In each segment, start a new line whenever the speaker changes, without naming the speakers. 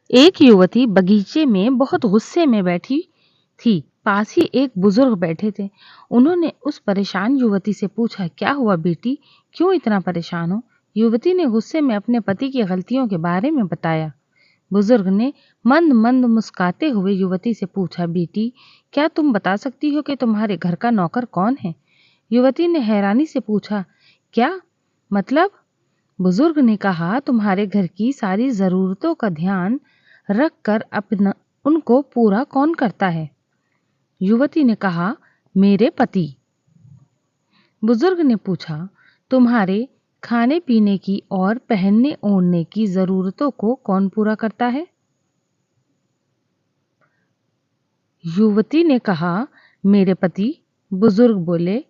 एक युवती बगीचे में बहुत गुस्से में बैठी थी। पास ही एक बुजुर्ग बैठे थे। उन्होंने उस परेशान युवती से पूछा, क्या हुआ बेटी, क्यों इतना परेशान हो? युवती ने गुस्से में अपने पति की गलतियों के बारे में बताया। बुजुर्ग ने मंद मंद मुस्कुराते हुए युवती से पूछा, बेटी क्या तुम बता सकती हो कि तुम्हारे घर का नौकर कौन है? युवती ने हैरानी से पूछा, क्या मतलब? बुजुर्ग ने कहा, तुम्हारे घर की सारी जरूरतों का ध्यान रख कर अपना उनको पूरा कौन करता है? युवती ने कहा, मेरे पति। बुजुर्ग ने पूछा, तुम्हारे खाने पीने की और पहनने ओढ़ने की जरूरतों को कौन पूरा करता है? युवती ने कहा, मेरे पति। बुजुर्ग बोले,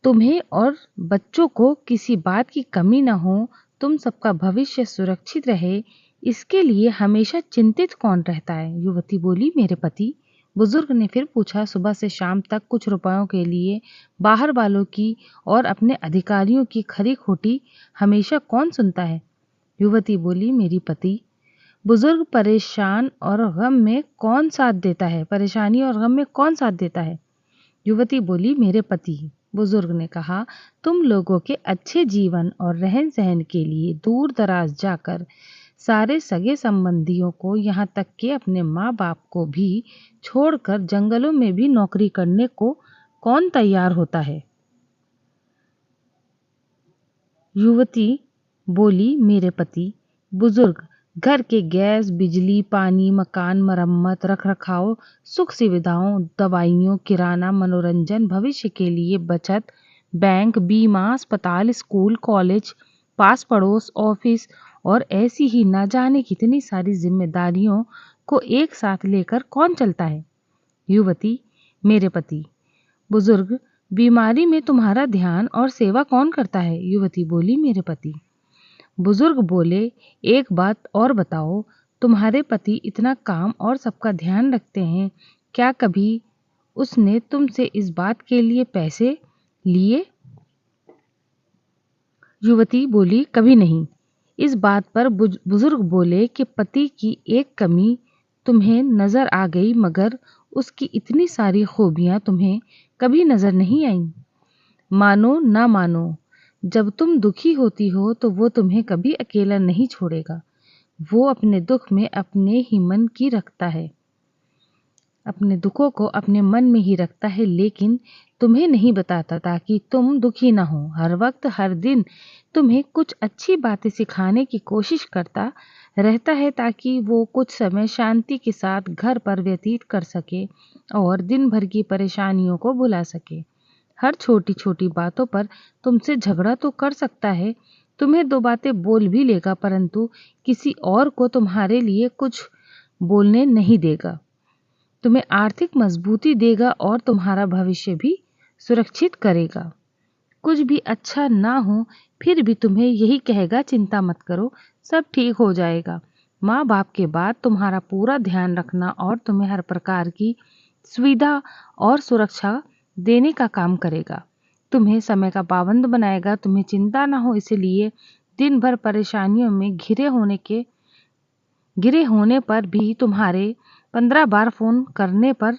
तुम्हें और बच्चों को किसी बात की कमी न हो, तुम सबका भविष्य सुरक्षित रहे, इसके लिए हमेशा चिंतित कौन रहता है? युवती बोली, मेरे पति। बुजुर्ग ने फिर पूछा, सुबह से शाम तक कुछ रुपयों के लिए बाहर वालों की और अपने अधिकारियों की खरी खोटी हमेशा कौन सुनता है? युवती बोली, मेरी पति। बुजुर्ग परेशान और गम में कौन साथ देता है? परेशानी और गम में कौन साथ देता है? युवती बोली, मेरे पति। बुजुर्ग ने कहा, तुम लोगों के अच्छे जीवन और रहन सहन के लिए दूर दराज जाकर सारे सगे संबंधियों को, यहाँ तक कि अपने माँ बाप को भी छोड़कर जंगलों में भी नौकरी करने को कौन तैयार होता है? युवती बोली, मेरे पति। बुजुर्ग घर के गैस, बिजली, पानी, मकान, मरम्मत, रखरखाव, सुख सुविधाओं, दवाइयों, किराना, मनोरंजन, भविष्य के लिए बचत, बैंक, बीमा, अस्पताल, स्कूल, कॉलेज, पास पड़ोस, ऑफिस और ऐसी ही ना जाने कितनी सारी जिम्मेदारियों को एक साथ लेकर कौन चलता है? युवती, मेरे पति। बुजुर्ग, बीमारी में तुम्हारा ध्यान और सेवा कौन करता है? युवती बोली, मेरे पति। बुजुर्ग बोले, एक बात और बताओ, तुम्हारे पति इतना काम और सबका ध्यान रखते हैं, क्या कभी उसने तुमसे इस बात के लिए पैसे लिए? युवती बोली, कभी नहीं। इस बात पर बुजुर्ग बोले कि पति की एक कमी तुम्हें नजर आ गई, मगर उसकी इतनी सारी खूबियां तुम्हें कभी नजर नहीं आईं। मानो ना मानो, जब तुम दुखी होती हो तो वो तुम्हें कभी अकेला नहीं छोड़ेगा। वो अपने दुख में अपने ही मन की रखता है, अपने दुखों को अपने मन में ही रखता है, लेकिन तुम्हें नहीं बताता ताकि तुम दुखी ना हो। हर वक्त हर दिन तुम्हें कुछ अच्छी बातें सिखाने की कोशिश करता रहता है ताकि वो कुछ समय शांति के साथ घर पर व्यतीत कर सके और दिन भर की परेशानियों को भुला सके। हर छोटी छोटी बातों पर तुमसे झगड़ा तो कर सकता है, तुम्हें दो बातें बोल भी लेगा, परंतु किसी और को तुम्हारे लिए कुछ बोलने नहीं देगा। तुम्हें आर्थिक मजबूती देगा और तुम्हारा भविष्य भी सुरक्षित करेगा। कुछ भी अच्छा ना हो फिर भी तुम्हें यही कहेगा, चिंता मत करो, सब ठीक हो जाएगा। माँ बाप के बाद तुम्हारा पूरा ध्यान रखना और तुम्हें हर प्रकार की सुविधा और सुरक्षा देने का काम करेगा। तुम्हें समय का पाबंद बनाएगा। तुम्हें चिंता ना हो इसलिए दिन भर परेशानियों में घिरे होने पर भी तुम्हारे 15 बार फोन करने पर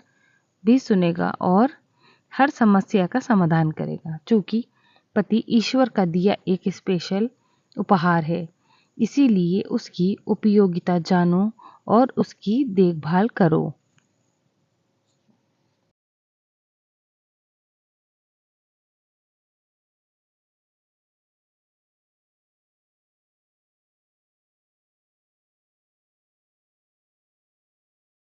भी सुनेगा और हर समस्या का समाधान करेगा। चूंकि पति ईश्वर का दिया एक स्पेशल उपहार है, इसीलिए उसकी उपयोगिता जानो और उसकी देखभाल करो।